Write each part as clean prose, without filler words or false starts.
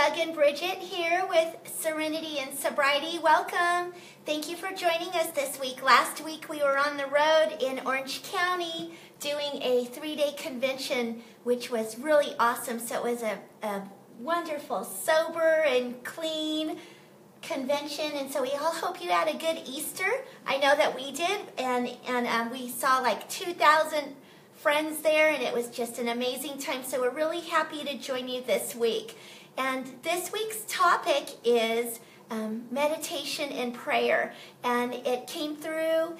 Doug and Bridget here with Serenity and Sobriety. Welcome. Thank you for joining us this week. Last week we were on the road in Orange County doing a 3-day convention, which was really awesome. So it was a wonderful, sober and clean convention, and so we all hope you had a good Easter. I know that we did, and we saw like 2,000 friends there, and it was just an amazing time. So we're really happy to join you this week. And this week's topic is meditation and prayer, and it came through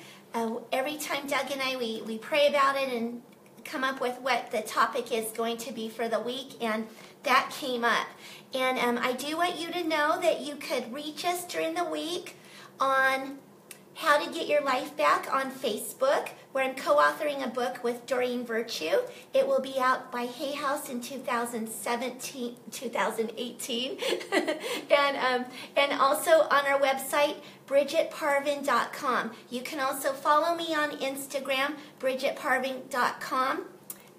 every time Doug and I we pray about it and come up with what the topic is going to be for the week, and that came up. And I do want you to know that you could reach us during the week on How to Get Your Life Back on Facebook, where I'm co-authoring a book with Doreen Virtue. It will be out by Hay House in 2018. and also on our website, BridgetParvin.com. You can also follow me on Instagram, BridgetParvin.com,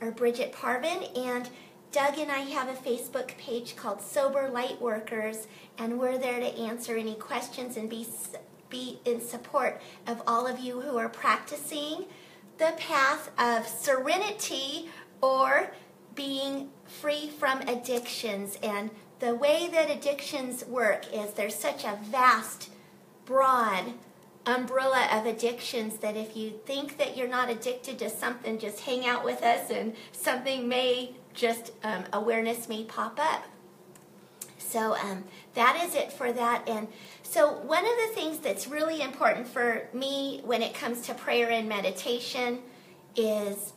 or Bridget Parvin, and Doug and I have a Facebook page called Sober Lightworkers, and we're there to answer any questions and be in support of all of you who are practicing the path of serenity or being free from addictions. And the way that addictions work is there's such a vast, broad umbrella of addictions that if you think that you're not addicted to something, just hang out with us and something may just awareness may pop up. So that is it for that. And so one of the things that's really important for me when it comes to prayer and meditation is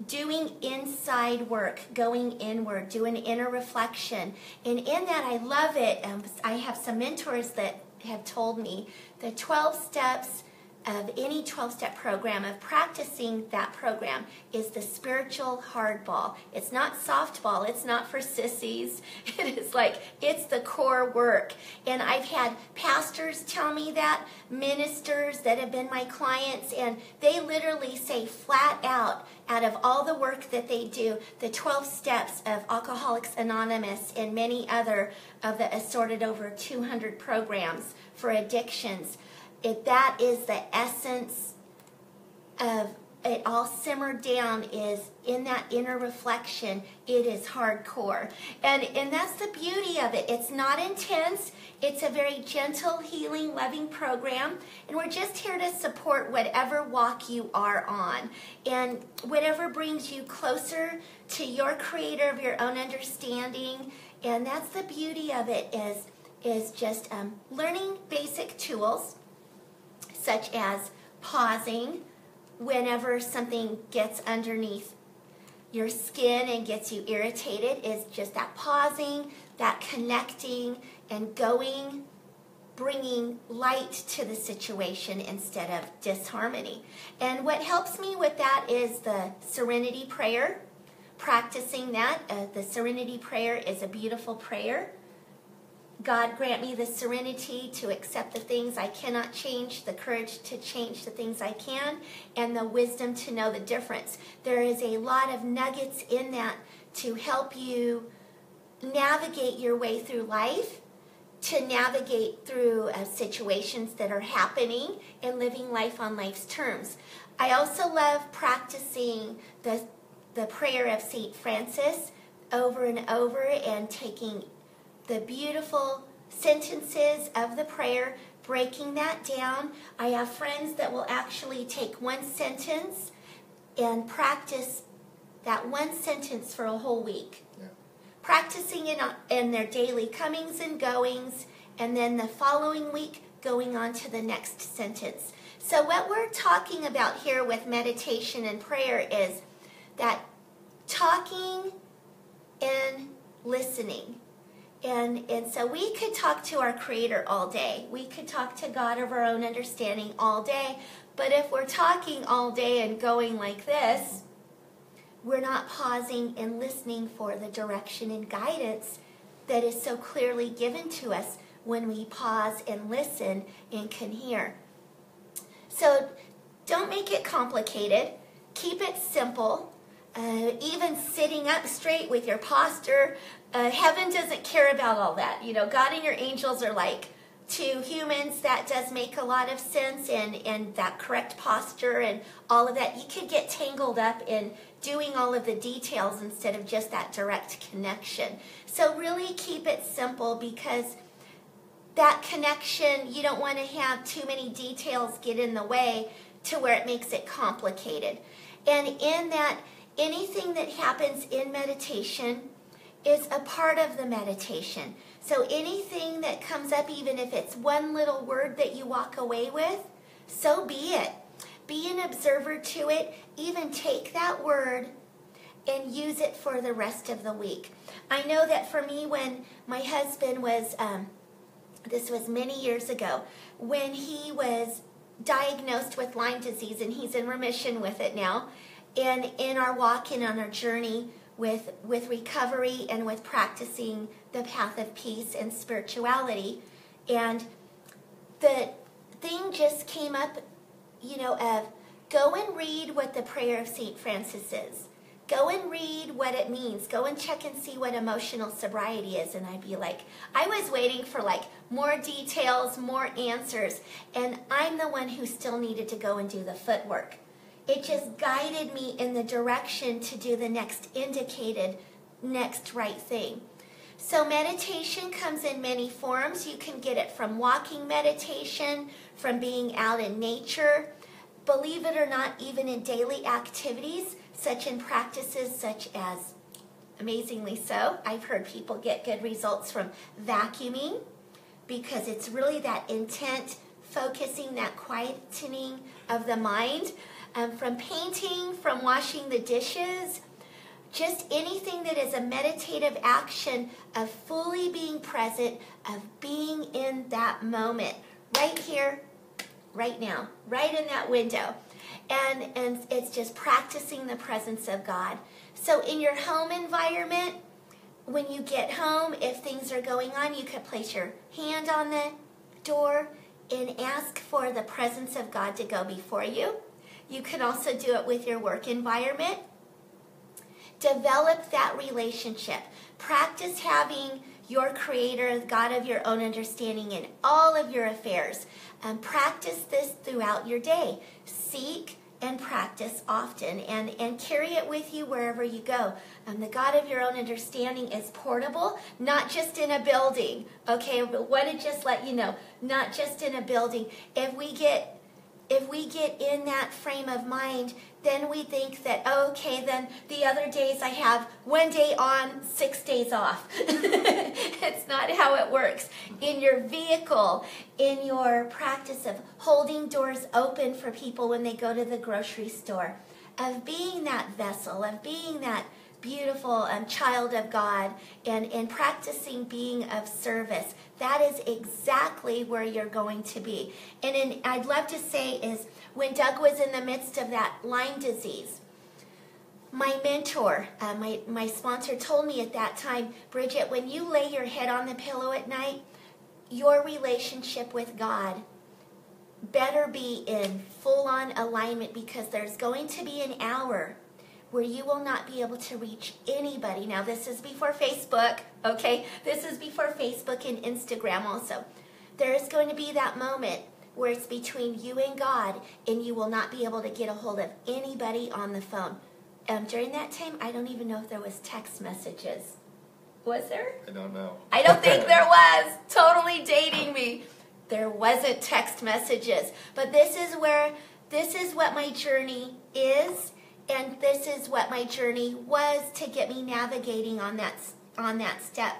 doing inside work, going inward, doing inner reflection. And in that, I love it. I have some mentors that have told me the 12 steps of any 12-step program, of practicing that program, is the spiritual hardball. It's not softball. It's not for sissies. It is like, it's the core work. And I've had pastors tell me that, ministers that have been my clients, and they literally say flat out of all the work that they do, the 12 steps of Alcoholics Anonymous and many other of the assorted over 200 programs for addictions, that is the essence of it all simmered down, is in that inner reflection. It is hardcore. And that's the beauty of it. It's not intense. It's a very gentle, healing, loving program. And we're just here to support whatever walk you are on. And whatever brings you closer to your creator of your own understanding. And that's the beauty of it, is just learning basic tools, such as pausing whenever something gets underneath your skin and gets you irritated. Is just that pausing, that connecting, and bringing light to the situation instead of disharmony. And what helps me with that is the Serenity prayer, practicing that. The Serenity prayer is a beautiful prayer. God grant me the serenity to accept the things I cannot change, the courage to change the things I can, and the wisdom to know the difference. There is a lot of nuggets in that to help you navigate your way through life, to navigate through situations that are happening, and living life on life's terms. I also love practicing the prayer of St. Francis over and over, and taking the beautiful sentences of the prayer, breaking that down. I have friends that will actually take one sentence and practice that one sentence for a whole week. Yeah. Practicing it in their daily comings and goings, and then the following week going on to the next sentence. So what we're talking about here with meditation and prayer is that talking and listening. And so we could talk to our Creator all day. We could talk to God of our own understanding all day. But if we're talking all day and going like this, we're not pausing and listening for the direction and guidance that is so clearly given to us when we pause and listen and can hear. So don't make it complicated. Keep it simple. Even sitting up straight with your posture heaven doesn't care about all that. You know, God and your angels are like, to humans, that does make a lot of sense, and that correct posture and all of that. You could get tangled up in doing all of the details instead of just that direct connection. So really keep it simple, because that connection, you don't want to have too many details get in the way to where it makes it complicated. And in that, anything that happens in meditation is a part of the meditation. So anything that comes up, even if it's one little word that you walk away with, so be it. Be an observer to it. Even take that word and use it for the rest of the week. I know that for me, when my husband was, this was many years ago, when he was diagnosed with Lyme disease, and he's in remission with it now, and in our walk and on our journey with recovery and with practicing the path of peace and spirituality, and the thing just came up, you know, of go and read what the prayer of St. Francis is. Go and read what it means. Go and check and see what emotional sobriety is. And I'd be like, I was waiting for like more details, more answers, and I'm the one who still needed to go and do the footwork. It just guided me in the direction to do the next indicated, next right thing. So meditation comes in many forms. You can get it from walking meditation, from being out in nature. Believe it or not, even in daily activities, such in practices such as, amazingly so, I've heard people get good results from vacuuming, because it's really that intent, focusing, that quietening of the mind. From painting, from washing the dishes, just anything that is a meditative action of fully being present, of being in that moment, right here, right now, right in that window. And it's just practicing the presence of God. So in your home environment, when you get home, if things are going on, you could place your hand on the door and ask for the presence of God to go before you. You can also do it with your work environment. Develop that relationship. Practice having your Creator, the God of your own understanding, in all of your affairs. Practice this throughout your day. Seek and practice often, and carry it with you wherever you go. The God of your own understanding is portable, not just in a building. Okay, but want to just let you know, not just in a building. If we get in that frame of mind, then we think that, oh, okay, then the other days I have 1 day on, 6 days off. It's not how it works. In your vehicle, in your practice of holding doors open for people when they go to the grocery store, of being that vessel, of being that beautiful child of God, and practicing being of service. That is exactly where you're going to be. And I'd love to say is, when Doug was in the midst of that Lyme disease, my mentor, my sponsor told me at that time, Bridget, when you lay your head on the pillow at night, your relationship with God better be in full-on alignment, because there's going to be an hour where you will not be able to reach anybody. Now, this is before Facebook, okay? This is before Facebook and Instagram also. There is going to be that moment where it's between you and God, and you will not be able to get a hold of anybody on the phone. During that time, I don't even know if there was text messages. Was there? I don't know. I don't think there was. Totally dating me. There wasn't text messages. But this is what my journey is. And this is what my journey was to get me navigating on that step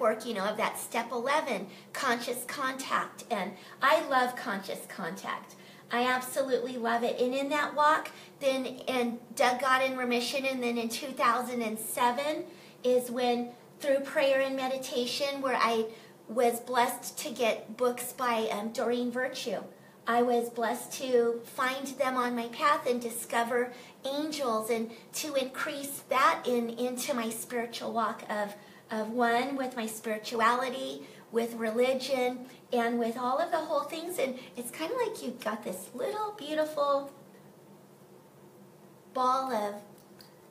work, of that step 11, conscious contact. And I love conscious contact. I absolutely love it. And in that walk, and Doug got in remission, and then in 2007 is when, through prayer and meditation, where I was blessed to get books by Doreen Virtue. I was blessed to find them on my path and discover angels, and to increase that into my spiritual walk of one, with my spirituality, with religion, and with all of the whole things. And it's kind of like you've got this little beautiful ball of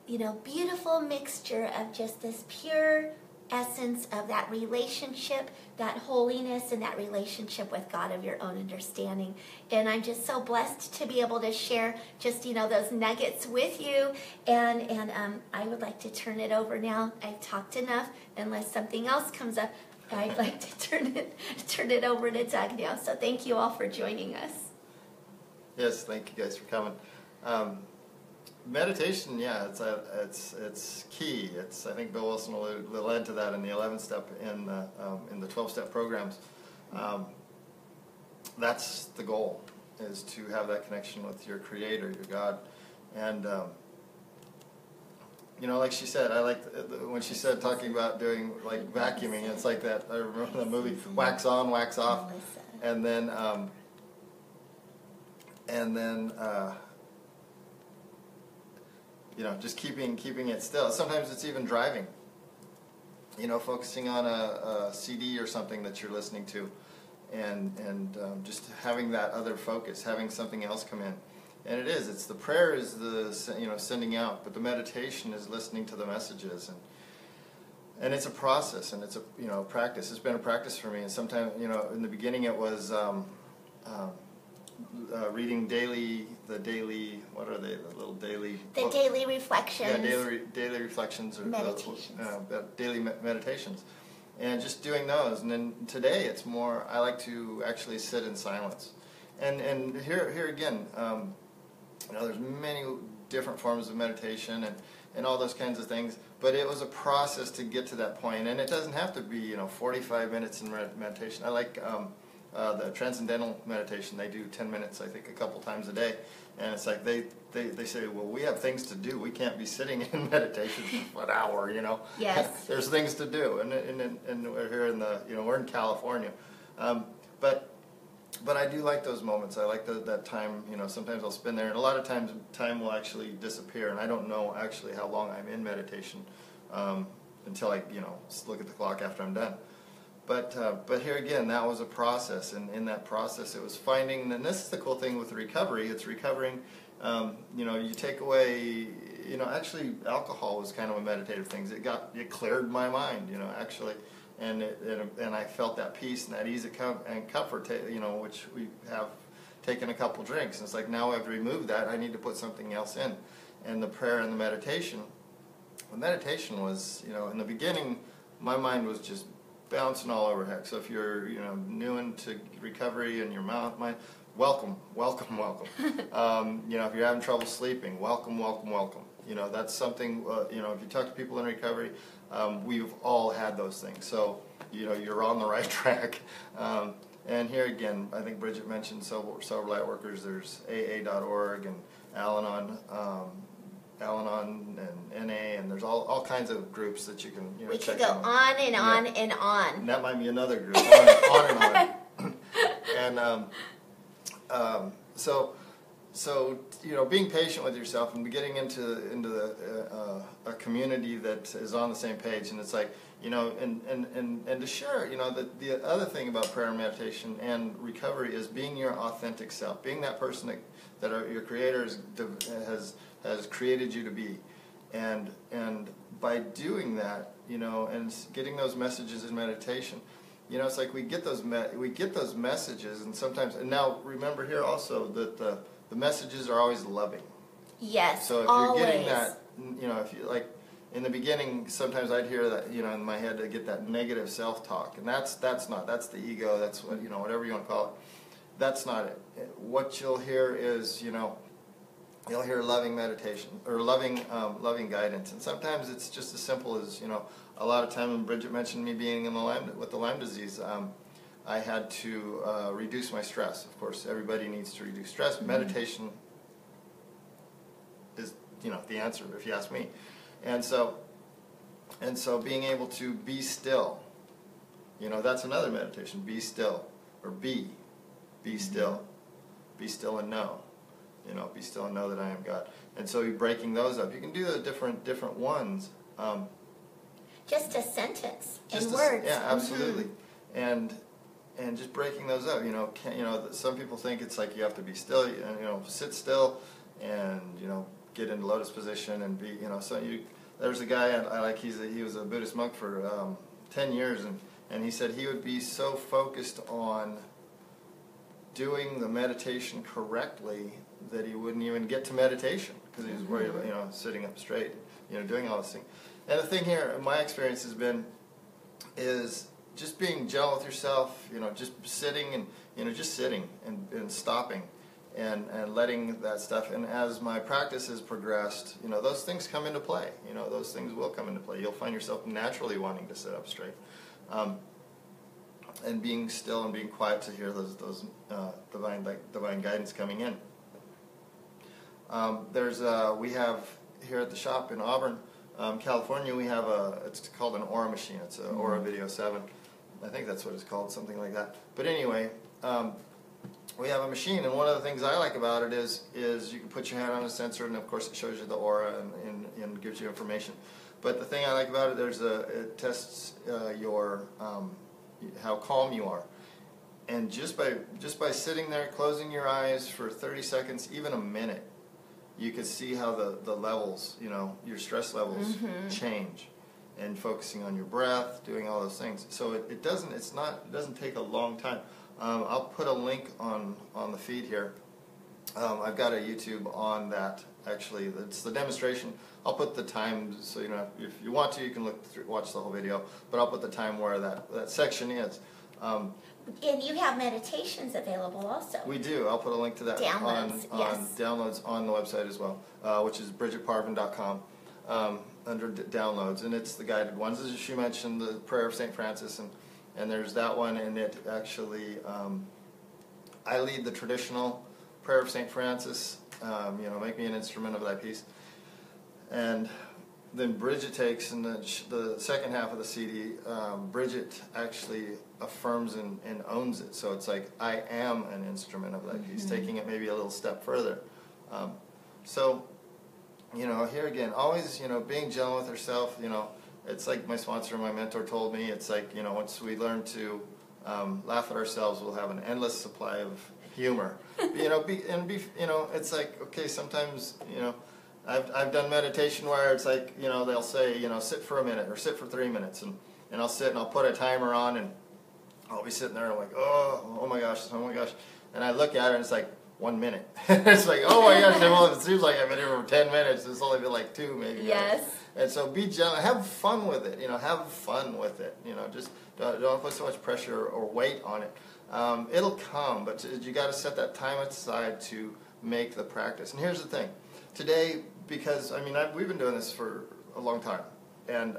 beautiful mixture of just this pure essence of that relationship, that holiness, and that relationship with God of your own understanding. And I'm just so blessed to be able to share just, those nuggets with you. And I would like to turn it over now. I've talked enough. Unless something else comes up, I'd like to turn it over to Doug now. So thank you all for joining us. Yes, thank you guys for coming. Meditation, yeah, it's key. I think Bill Wilson will add to that in the 11th step in the 12-step programs. That's the goal, is to have that connection with your Creator, your God, and like she said, I like when she said talking about doing like vacuuming. It's like that. I remember the movie Wax On, Wax Off, and then. Just keeping it still. Sometimes it's even driving. Focusing on a CD or something that you're listening to, and just having that other focus, having something else come in. And it's the prayer is the sending out, but the meditation is listening to the messages, and it's a process, and it's a practice. It's been a practice for me, and sometimes in the beginning it was. Reading what are they? The little daily. The daily reflections. Yeah, daily reflections or meditations. Daily meditations, and just doing those. And then today it's more. I like to actually sit in silence, and here again, there's many different forms of meditation and all those kinds of things. But it was a process to get to that point, and it doesn't have to be 45 minutes in meditation. I like. The transcendental meditation, they do 10 minutes, I think, a couple times a day. And it's like they say, well, we have things to do. We can't be sitting in meditation for an hour, Yes. There's things to do. And we're here in we're in California. But I do like those moments. I like that time, sometimes I'll spend there. And a lot of times time will actually disappear. And I don't know actually how long I'm in meditation until I, look at the clock after I'm done. But here again, that was a process, and in that process, it was finding. And this is the cool thing with recovery. It's recovering. You take away. Actually, alcohol was kind of a meditative thing. It cleared my mind. Actually, and I felt that peace and that ease and comfort. Which we have taken a couple drinks. And it's like now I've removed that. I need to put something else in, and the prayer and the meditation. The meditation was, in the beginning, my mind was just bouncing all over heck. So if you're new into recovery and your mind, welcome. If you're having trouble sleeping, welcome. That's something. If you talk to people in recovery, we've all had those things. So you're on the right track. And here again, I think Bridget mentioned Sober Light Workers. There's AA.org and Al-Anon. Al-Anon and NA, and there's all kinds of groups that you can we check could go out. on and on and on. And that might be another group, on and on. And so being patient with yourself and getting into a community that is on the same page, and it's like and to share the other thing about prayer and meditation and recovery is being your authentic self, being that person that your Creator has created you to be, and by doing that, and getting those messages in meditation, it's like we get those messages, and sometimes, and now remember here also that the messages are always loving. Yes, so if always. You're getting that, if you like. In the beginning, sometimes I'd hear that, in my head, I get that negative self-talk, and that's the ego. That's what whatever you want to call it. That's not it. What you'll hear is, you'll hear loving meditation or loving guidance, and sometimes it's just as simple as, a lot of time. When Bridget mentioned me being with the Lyme disease, I had to reduce my stress. Of course, everybody needs to reduce stress. Mm-hmm. Meditation is, the answer, if you ask me. And so being able to be still, that's another meditation. Be still, or be still, be still and know, be still and know that I am God. And so you're breaking those up. You can do the different ones. Just a sentence in words. Yeah, absolutely. Mm-hmm. And just breaking those up. Some people think it's like you have to be still, sit still, and get into lotus position and be, so there's a guy I like, he was a Buddhist monk for 10 years, and he said he would be so focused on doing the meditation correctly that he wouldn't even get to meditation because he was worried about, sitting up straight, doing all this thing. And the thing here, my experience has been, is just being gentle with yourself, just sitting and, just sitting and stopping and letting that stuff. And as my practice has progressed, those things come into play. Those things will come into play. You'll find yourself naturally wanting to sit up straight. And being still and being quiet to hear those divine guidance coming in. We have here at the shop in Auburn, California, we have it's called an Aura machine. It's an Aura Video 7. I think that's what it's called, something like that. But anyway, we have a machine, and one of the things I like about it is you can put your hand on a sensor, and of course it shows you the aura and gives you information. But the thing I like about it, it tests your how calm you are, and just by sitting there, closing your eyes for 30 seconds, even a minute, you can see how the levels, your stress levels change, and focusing on your breath, doing all those things. So it doesn't take a long time. I'll put a link on the feed here. I've got a YouTube on that. Actually, it's the demonstration. I'll put the time, so if you want to, you can watch the whole video. But I'll put the time where that section is. And you have meditations available also. We do. I'll put a link to that downloads, on downloads on the website as well, which is BridgetParvin.com under downloads, and it's the guided ones. As you mentioned, the Prayer of St. Francis, and there's that one, and it actually I lead the traditional Prayer of St. Francis. Make me an instrument of thy peace. And then Bridget takes, in the second half of the CD, Bridget actually affirms and owns it. So it's like, I am an instrument of thy peace, taking it maybe a little step further. Here again, always, being gentle with herself, it's like my sponsor and my mentor told me, it's like, once we learn to laugh at ourselves, we'll have an endless supply of humor. It's like, okay, sometimes, I've done meditation where it's like, they'll say, sit for a minute or sit for 3 minutes, and I'll sit and I'll put a timer on, and I'll be sitting there and I'm like, oh my gosh, and I look at it and it's like 1 minute. It's like, oh my gosh, well, it seems like I've been here for 10 minutes. It's only been like 2 maybe. Yes. And so be gentle, have fun with it. Have fun with it. Just don't put so much pressure or weight on it. It'll come, but you got to set that time aside to make the practice. And here's the thing, today, because we've been doing this for a long time, and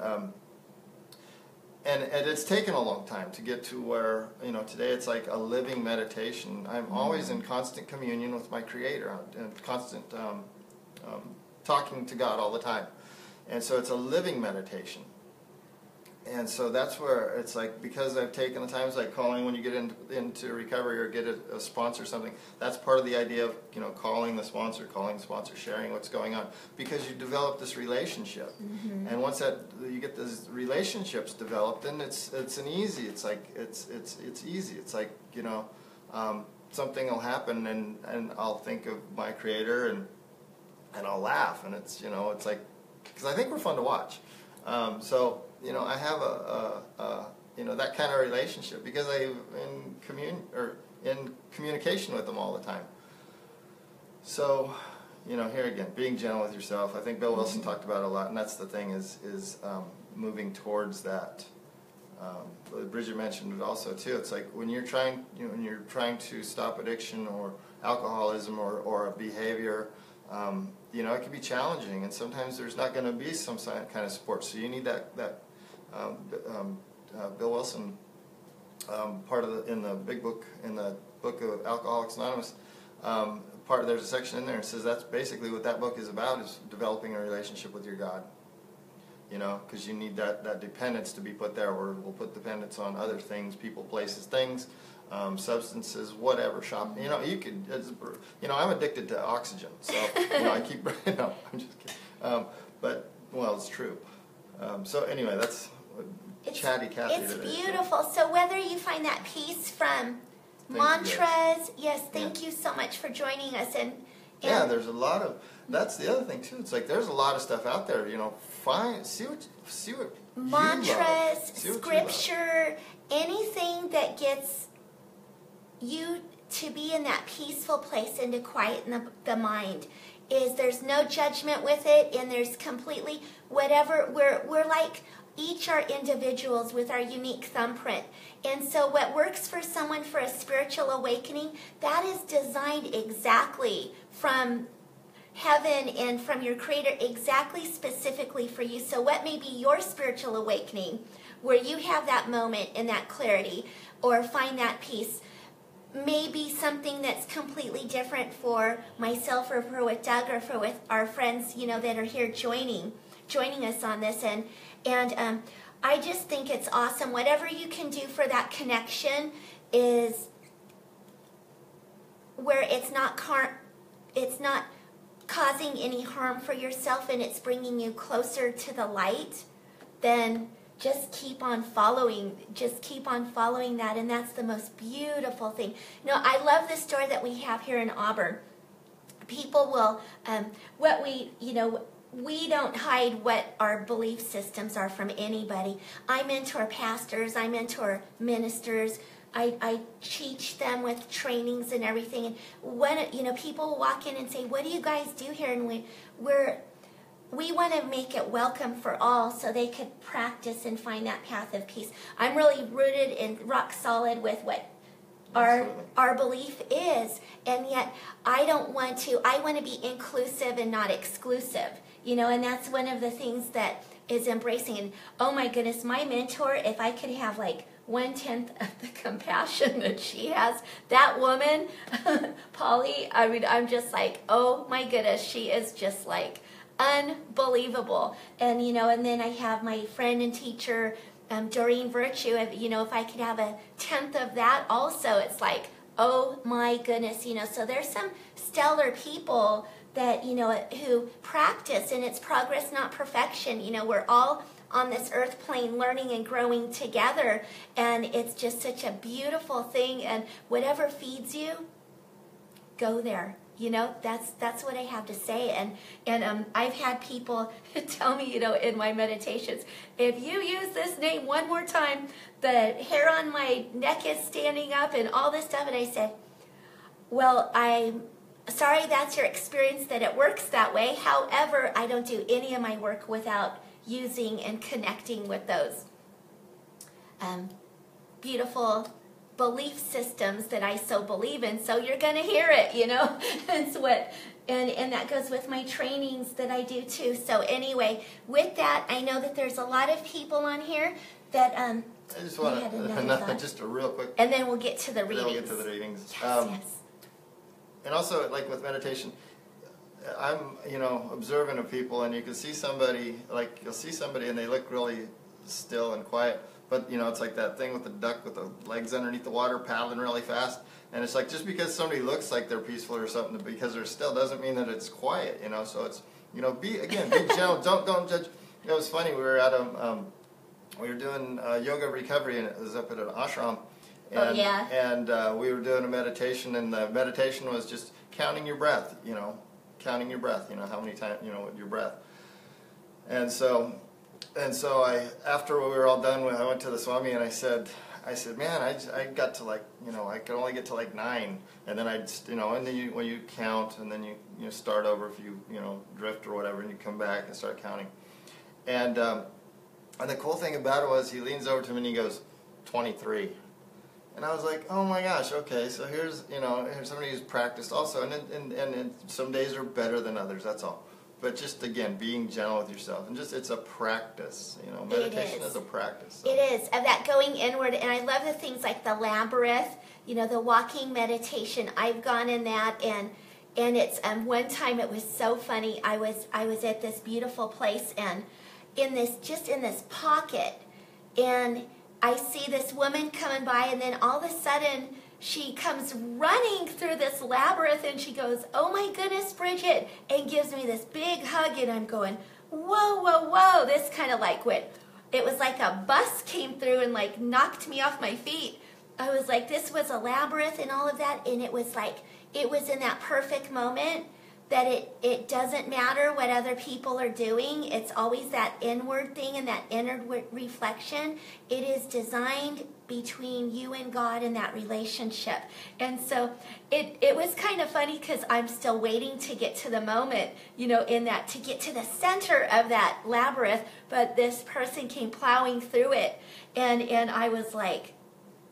it's taken a long time to get to where today it's like a living meditation. I'm always in constant communion with my Creator and constant talking to God all the time, and so it's a living meditation. And so that's where it's like, because I've taken the time, it's like calling when you get into recovery or get a sponsor or something. That's part of the idea of calling the sponsor, sharing what's going on, because you develop this relationship. And once you get those relationships developed, then it's easy. It's like it's easy. It's like something will happen, and I'll think of my Creator, and I'll laugh, and it's it's like, because I think we're fun to watch. I have that kind of relationship because I'm in communication with them all the time. So, here again, being gentle with yourself. I think Bill Wilson talked about it a lot, and that's the thing is moving towards that. Bridget mentioned it also too. It's like when you're trying to stop addiction or alcoholism or a behavior. It can be challenging, and sometimes there's not going to be some kind of support. So you need that Bill Wilson part of in the big book, in the book of Alcoholics Anonymous. There's a section in there that says that's basically what that book is about, is developing a relationship with your God. Because you need that dependence to be put there, or we'll put dependence on other things, people, places, things. Substances, whatever, shop. You could. I'm addicted to oxygen, so I keep. No, I'm just kidding. But it's true. So anyway, that's chatty Cathy. It's today, beautiful. So whether you find that peace from mantras, yes, thank you so much for joining us, and Yeah, there's a lot of, that's the other thing too. It's like there's a lot of stuff out there, you know, see what mantras, scripture, anything that gets you to be in that peaceful place and to quieten the mind. There's no judgment with it, and there's completely whatever, we're like, each are individuals with our unique thumbprint. And so what works for someone for a spiritual awakening, that is designed exactly from heaven and from your Creator, exactly specifically for you. So what may be your spiritual awakening, where you have that moment and that clarity, or find that peace, may be something that's completely different for myself, or for with Doug, or for with our friends, you know, that are here joining us on this. And I just think it's awesome. Whatever you can do for that connection is where it's not causing any harm for yourself, and it's bringing you closer to the light, then just keep on following that, and that's the most beautiful thing. You know, I love the story that we have here in Auburn. People will, we don't hide what our belief systems are from anybody. I mentor pastors, I mentor ministers, I teach them with trainings and everything. And when, you know, people walk in and say, "What do you guys do here?" And we want to make it welcome for all, so they could practice and find that path of peace. I'm really rooted and rock solid with what our belief is, and yet I want to be inclusive and not exclusive, you know, and that's one of the things that is embracing. And oh my goodness, my mentor, if I could have like 1/10 of the compassion that she has, that woman, Polly, I mean, I'm just like, oh my goodness, she is just like unbelievable. And, you know, and then I have my friend and teacher, Doreen Virtue. You know, if I could have 1/10 of that also, it's like, oh my goodness, you know. So there's some stellar people that, you know, who practice, and it's progress, not perfection. You know, we're all on this earth plane learning and growing together, and it's just such a beautiful thing. And whatever feeds you, go there. You know, that's what I have to say. And I've had people tell me, you know, in my meditations, if you use this name one more time, the hair on my neck is standing up and all this stuff. And I said, well, I'm sorry that's your experience, that it works that way. However, I don't do any of my work without using and connecting with those beautiful belief systems that I so believe in. So you're going to hear it, you know. It's what, and that goes with my trainings that I do too. So anyway, with that, I know that there's a lot of people on here that I just want to just a real quick, and then we'll get to the readings. Then we'll get to the readings. Yes. And also, like with meditation, I'm, you know, observant of people, and you can see somebody, like you'll see somebody and they look really still and quiet, but you know, it's like that thing with the duck with the legs underneath the water paddling really fast, and it's like, just because somebody looks like they're peaceful or something, because they're still, doesn't mean that it's quiet, you know. So it's, you know, be gentle, don't judge. You know, it was funny, we were at we were doing yoga recovery, and it was up at an ashram. And, and we were doing a meditation, and the meditation was just counting your breath, you know, how many times, you know, your breath. And so I, after we were all done, I went to the Swami and I said, man, I got to like, you know, I could only get to like 9, and then I'd, you know, and then when you count, and then you start over if you know, drift or whatever, and you come back and start counting. And the cool thing about it was, he leans over to me and he goes, 23. And I was like, oh my gosh, okay, so here's somebody who's practiced also, and some days are better than others, that's all. But just, again, being gentle with yourself, and just, it's a practice, you know, meditation is a practice. So. It is, of that going inward, and I love the things like the labyrinth, you know, the walking meditation. I've gone in that, and it's, one time it was so funny, I was at this beautiful place, and in this pocket, and I see this woman coming by, and then all of a sudden she comes running through this labyrinth, and she goes, oh my goodness, Bridget, and gives me this big hug, and I'm going, whoa, whoa, whoa. This kind of like it was like a bus came through and like knocked me off my feet. I was like, this was a labyrinth and all of that, and it was like, it was in that perfect moment that it doesn't matter what other people are doing. It's always that inward thing and that inward reflection. It is designed between you and God in that relationship. And so it was kind of funny because I'm still waiting to get to the moment, in that, to get to the center of that labyrinth. But this person came plowing through it, and I was like,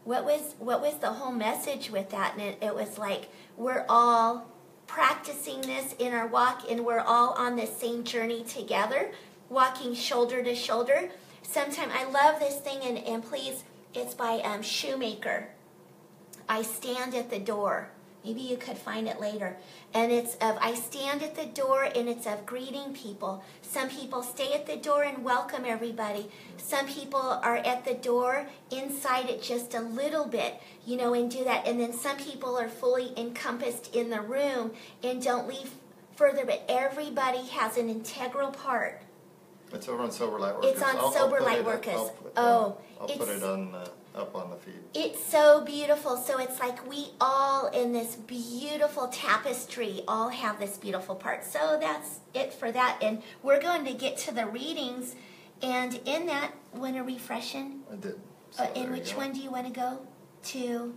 what was the whole message with that? And it was like, we're all practicing this in our walk, and we're all on this same journey together, walking shoulder to shoulder. Sometime, I love this thing, and please, it's by Shoemaker. I stand at the door. Maybe you could find it later. And it's of, I stand at the door, and it's of greeting people. Some people stay at the door and welcome everybody. Some people are at the door, inside it just a little bit, and do that. And then some people are fully encompassed in the room and don't leave further. But everybody has an integral part. It's over on Sober Light Workers. It's on Sober Light Workers. I'll put it on up on the feed. It's so beautiful. So it's like we all in this beautiful tapestry all have this beautiful part. So that's it for that. And we're going to get to the readings. And in that, want to refreshen? I did. So in which one do you want to go to?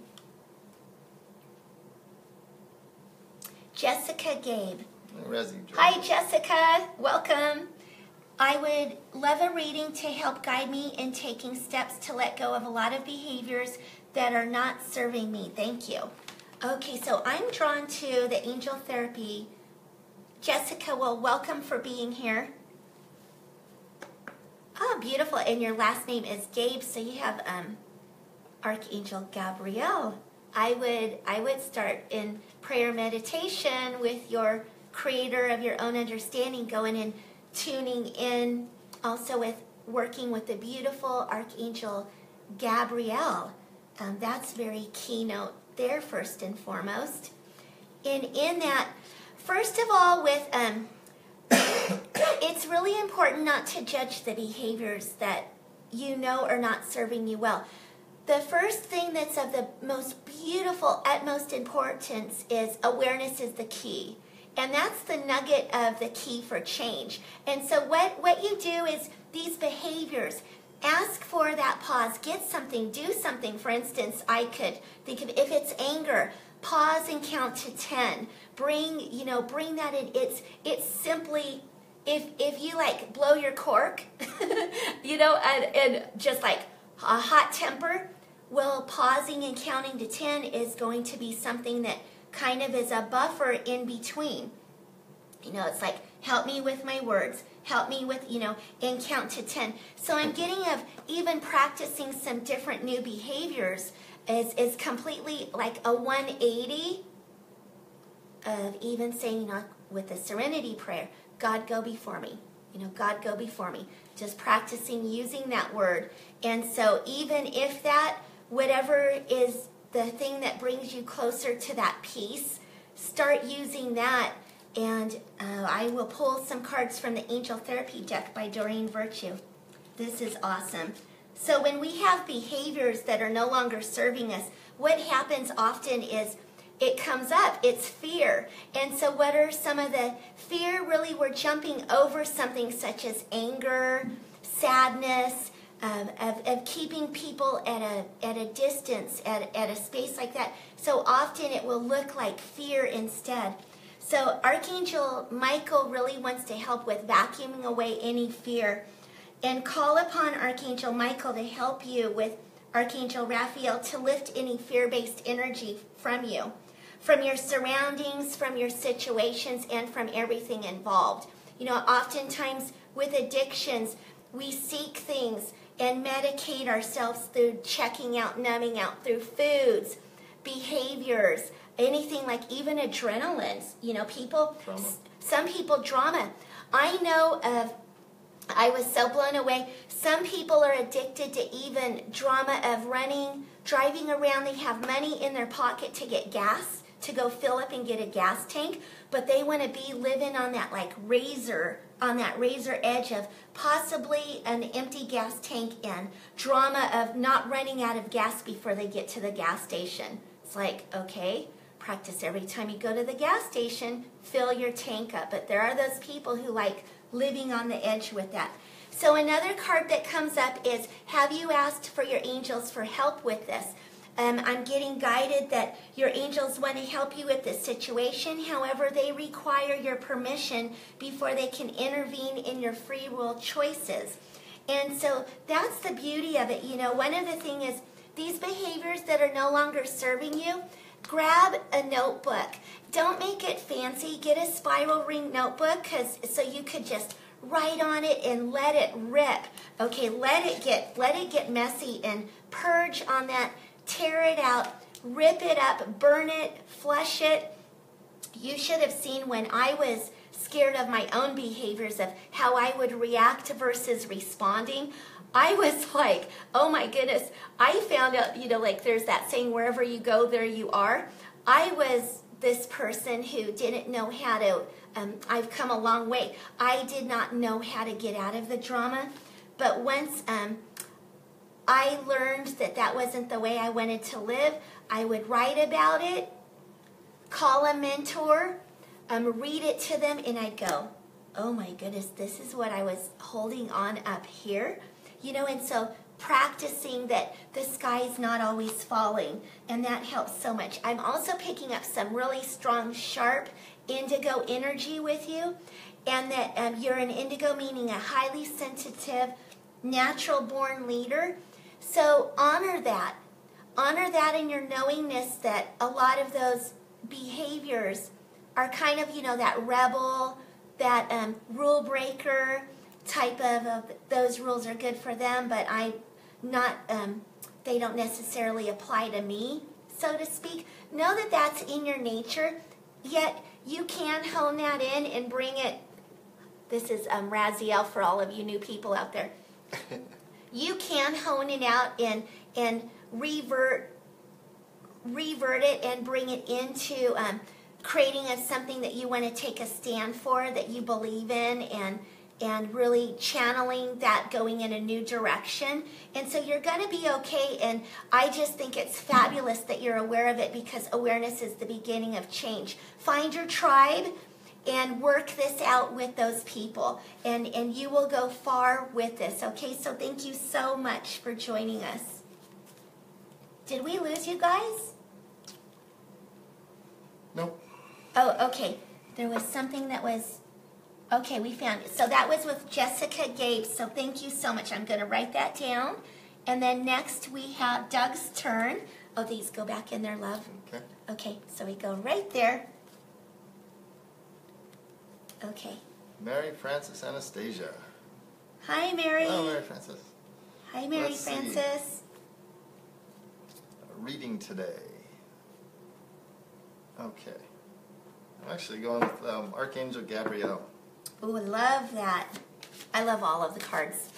Jessica Gabe. Hi, Jessica. Welcome. I would love a reading to help guide me in taking steps to let go of a lot of behaviors that are not serving me. Thank you. Okay, so I'm drawn to the angel therapy. Jessica, well, welcome for being here. Oh, beautiful. And your last name is Gabe, so you have Archangel Gabriel. I would start in prayer meditation with your creator of your own understanding, going and tuning in, also with working with the beautiful Archangel Gabriel. That's very keynote there, first and foremost. And in that, first of all, with it's really important not to judge the behaviors that are not serving you well. The first thing that's of the most beautiful, utmost importance is awareness is the key. And that's the nugget of the key for change. And so what you do is these behaviors, ask for that pause, get something, do something. For instance, I could think of, if it's anger, pause and count to 10. Bring that in. It's simply, if you like blow your cork, and just like a hot temper, well, pausing and counting to 10 is going to be something that kind of is a buffer in between. It's like, help me with my words, help me with, and count to 10. So I'm getting of even practicing some different new behaviors is completely like a 180 of even saying, with the Serenity prayer, God go before me. God go before me. Just practicing using that word. And so even if that, whatever is the thing that brings you closer to that peace, start using that. And I will pull some cards from the Angel Therapy deck by Doreen Virtue. This is awesome. So when we have behaviors that are no longer serving us, what happens often is it comes up. It's fear. And so what are some of the fear? Really, we're jumping over something such as anger, sadness, of keeping people at a distance, at a space like that. So often it will look like fear instead. So Archangel Michael really wants to help with vacuuming away any fear. And call upon Archangel Michael to help you with Archangel Raphael to lift any fear-based energy from you, from your surroundings, from your situations, and from everything involved. Oftentimes with addictions, we seek things and medicate ourselves through checking out, numbing out, through foods, behaviors, anything like even adrenaline. Some people drama. I was so blown away. Some people are addicted to even drama of driving around. They have money in their pocket to get gas, to go fill up and get a gas tank, but they want to be living on that razor edge of possibly an empty gas tank and drama of not running out of gas before they get to the gas station. It's like, okay, practice every time you go to the gas station, fill your tank up. But there are those people who like living on the edge with that. So another card that comes up is, have you asked for your angels for help with this? I'm getting guided that your angels want to help you with this situation. However, they require your permission before they can intervene in your free will choices. And so that's the beauty of it. You know, one of the things is these behaviors that are no longer serving you, grab a notebook. Don't make it fancy. Get a spiral ring notebook so you could just write on it and let it rip. Okay, let it get messy and purge on that. Tear it out, rip it up, burn it, flush it. You should have seen when I was scared of my own behaviors, of how I would react versus responding. I was like, oh my goodness. I found out, you know, like there's that saying, wherever you go, there you are. I was this person who didn't know how to, I've come a long way. I did not know how to get out of the drama. But once I learned that that wasn't the way I wanted to live, I would write about it, call a mentor, read it to them, and I'd go, oh my goodness, this is what I was holding on up here. You know, and so practicing that the sky's not always falling, and that helps so much. I'm also picking up some really strong, sharp indigo energy with you, and that you're an indigo, meaning a highly sensitive, natural-born leader. So honor that. Honor that in your knowingness that a lot of those behaviors are kind of, you know, that rebel, that rule breaker type of those rules are good for them, but they don't necessarily apply to me, so to speak. Know that that's in your nature, yet you can hone that in and bring it. This is Raziel for all of you new people out there. You can hone it out and revert it and bring it into creating something that you want to take a stand for, that you believe in, and really channeling that, going in a new direction. And so you're going to be okay, and I just think it's fabulous that you're aware of it, because awareness is the beginning of change. Find your tribe and work this out with those people, and you will go far with this, okay? So thank you so much for joining us. Did we lose you guys? Nope. Oh, okay. There was something that was... Okay, we found it. So that was with Jessica Gabe, so thank you so much. I'm going to write that down. And then next we have Doug's turn. Oh, these go back in there, love. Okay. Okay, so we go right there. Okay. Mary Frances Anastasia. Hi, Mary. Hello, Mary Frances. Hi, Mary Let's see. Frances. Reading today. Okay. I'm actually going with Archangel Gabriel. Ooh, I love that. I love all of the cards.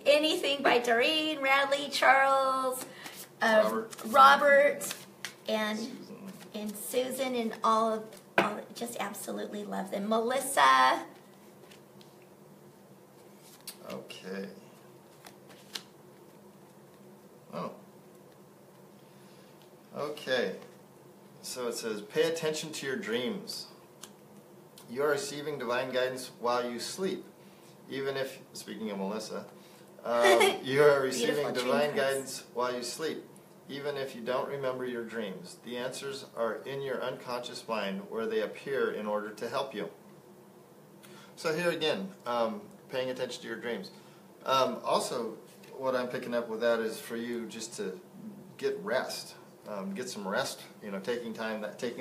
Anything by Doreen, Radley, Charles, Robert, and Susan, and all just absolutely love them. Melissa. Okay. Oh. Okay. So it says, pay attention to your dreams. You are receiving divine guidance while you sleep. Even if, speaking of Melissa, you are receiving divine guidance while you sleep. Even if you don't remember your dreams, the answers are in your unconscious mind, where they appear in order to help you. So here again, paying attention to your dreams. Also, what I'm picking up with that is for you just to get rest. Get some rest, you know, taking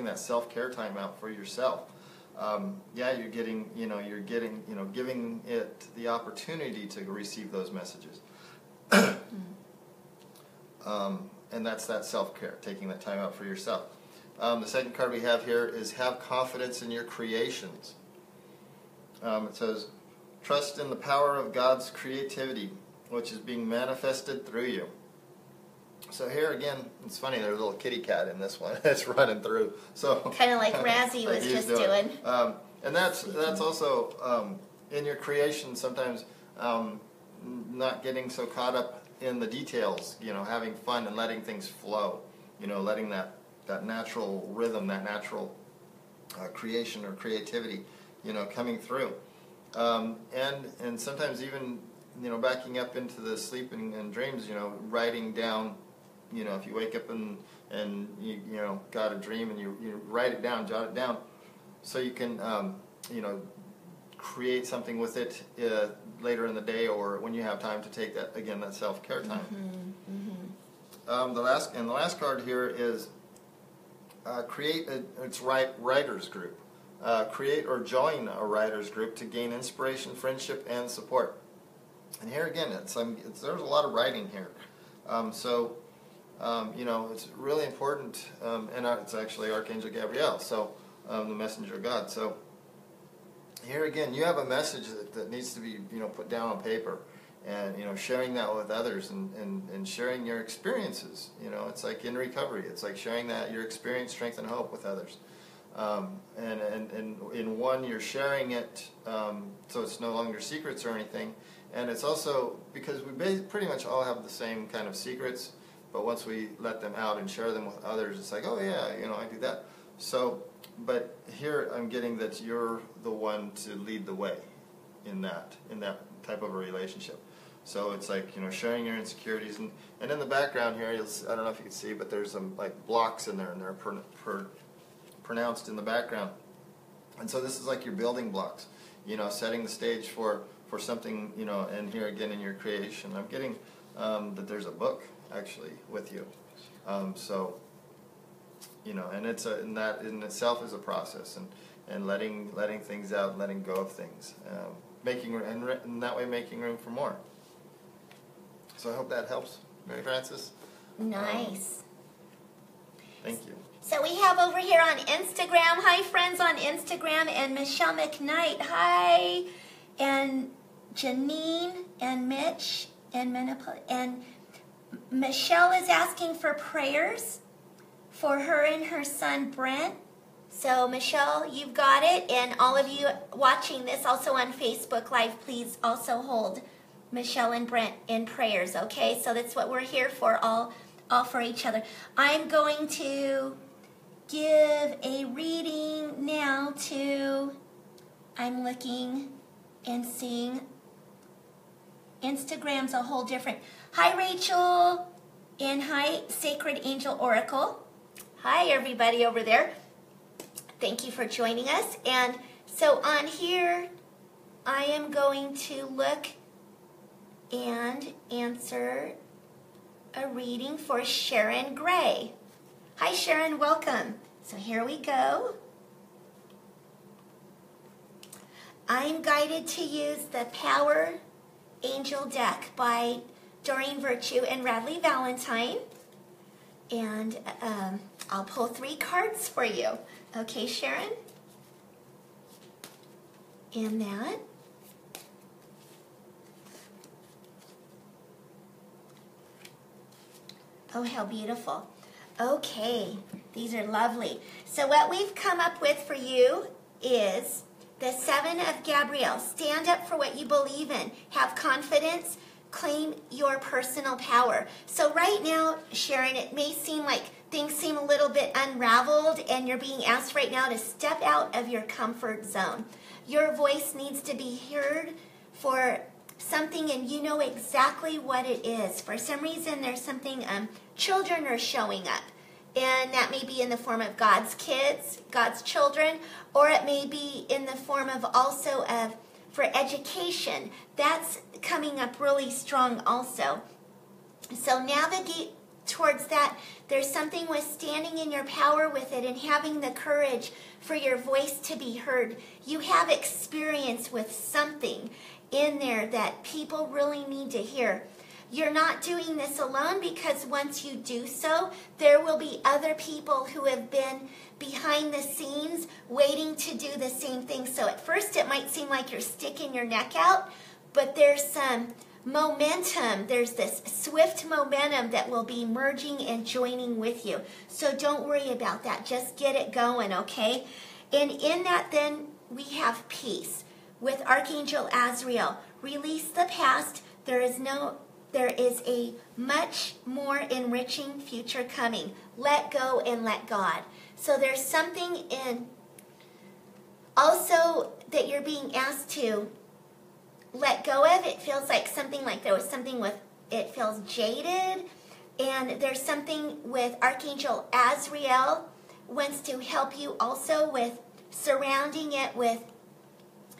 that self-care time out for yourself. You're giving it the opportunity to receive those messages. And that's that self-care, taking that time out for yourself. The second card we have here is have confidence in your creations. It says, trust in the power of God's creativity, which is being manifested through you. So here again, it's funny, there's a little kitty cat in this one. It's running through. So kind of like Razzie was just doing. And that's also in your creation sometimes not getting so caught up in the details, you know, having fun and letting things flow. letting that natural rhythm, that natural creation or creativity, coming through. And sometimes even, backing up into the sleeping and dreams, writing down, if you wake up and you got a dream and you write it down, jot it down, so you can, create something with it later in the day, or when you have time to take that self-care time. The last card here is it's writers group. Create or join a writers group to gain inspiration, friendship, and support. And here again, there's a lot of writing here. It's really important, and it's actually Archangel Gabriel, so the messenger of God. So here again, you have a message that needs to be put down on paper, and sharing that with others, and sharing your experiences. It's like in recovery. It's like sharing your experience, strength, and hope with others. And in one, you're sharing it, so it's no longer secrets or anything. And it's also because we pretty much all have the same kind of secrets, but once we let them out and share them with others, it's like, oh yeah, I do that. So, but here I'm getting that you're the one to lead the way in that type of a relationship. So it's like, sharing your insecurities, and in the background here, I don't know if you can see, but there's some like blocks in there, and they're pronounced in the background. And so this is like your building blocks, setting the stage for something, and here again in your creation. I'm getting that there's a book actually with you. And and that in itself is a process, and letting things out, letting go of things, and that way making room for more. So I hope that helps, Mary Frances. Nice. Thank you. So we have over here on Instagram, hi friends on Instagram, and Michelle McKnight, hi, and Janine, and Mitch, and Michelle is asking for prayers for her and her son Brent. So Michelle, you've got it, and all of you watching this also on Facebook Live, please also hold Michelle and Brent in prayers, okay? So that's what we're here for, all for each other. I'm going to give a reading now to, I'm looking and seeing, Instagram's a whole different. Hi Rachel, and hi Sacred Angel Oracle. Hi everybody over there. Thank you for joining us. And so on here, I am going to look and answer a reading for Sharon Gray. Hi Sharon, welcome. So here we go. I'm guided to use the Power Angel deck by Doreen Virtue and Radley Valentine. And I'll pull 3 cards for you. Okay, Sharon? And that. Oh, how beautiful. Okay, these are lovely. So what we've come up with for you is the 7 of Gabriel. Stand up for what you believe in. Have confidence. Claim your personal power. So right now, Sharon, it may seem like things seem a little bit unraveled, and you're being asked right now to step out of your comfort zone. Your voice needs to be heard for something, and you know exactly what it is. For some reason, there's something, children are showing up. And that may be in the form of God's kids, God's children, or it may be in the form of also for education. That's coming up really strong also. So navigate towards that. There's something with standing in your power with it and having the courage for your voice to be heard. You have experience with something in there that people really need to hear. You're not doing this alone, because once you do so, there will be other people who have been behind the scenes waiting to do the same thing. So at first it might seem like you're sticking your neck out, but there's some momentum. There's this swift momentum that will be merging and joining with you. So don't worry about that. Just get it going, okay? And in that then we have peace with Archangel Azrael. Release the past. There there is a much more enriching future coming. Let go and let God. So there's something in also that you're being asked to let go of. It feels like something like there was something with, it feels jaded. And there's something with Archangel Azrael wants to help you also with surrounding it with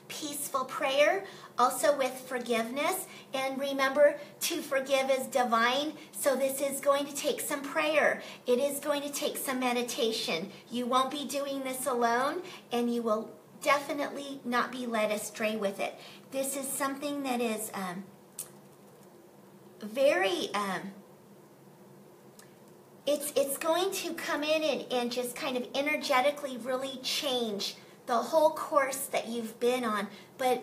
peaceful prayer, also with forgiveness. And remember, to forgive is divine, so this is going to take some prayer. It is going to take some meditation. You won't be doing this alone, and you will definitely not be led astray with it. This is something that is very... It's going to come in and just kind of energetically really change the whole course that you've been on, but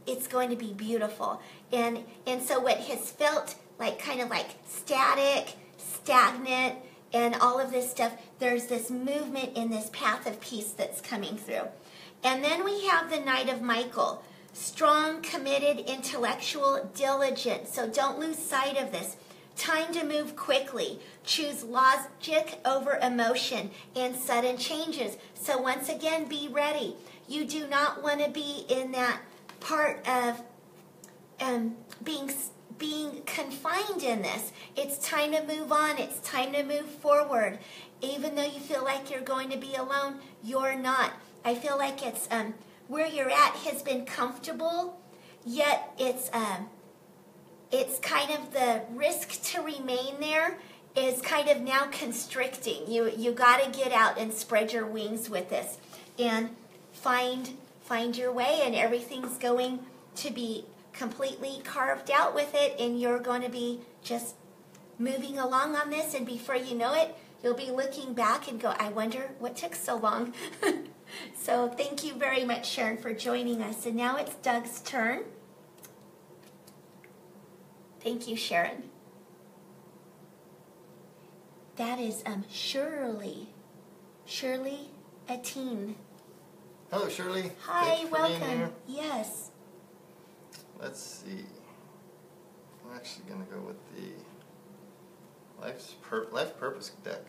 it's going to be beautiful. And so what has felt like kind of like static, stagnant, and all of this stuff, there's this movement in this path of peace that's coming through. And then we have the Knight of Michael. Strong, committed, intellectual, diligent. So don't lose sight of this. Time to move quickly. Choose logic over emotion and sudden changes. So once again, be ready. You do not want to be in that part of being confined in this. It's time to move on. It's time to move forward. Even though you feel like you're going to be alone, you're not. I feel like it's where you're at has been comfortable, yet it's kind of the risk to remain there is kind of now constricting. You got to get out and spread your wings with this and find your way, and everything's going to be completely carved out with it, and you're going to be just moving along on this, and before you know it, you'll be looking back and go, I wonder what took so long. So thank you very much, Sharon, for joining us. And now it's Doug's turn. Thank you, Sharon. That is Shirley. Shirley Atine. Hello, Shirley. Hi, welcome. Being here. Yes. Let's see. I'm actually going to go with the Life Purpose deck.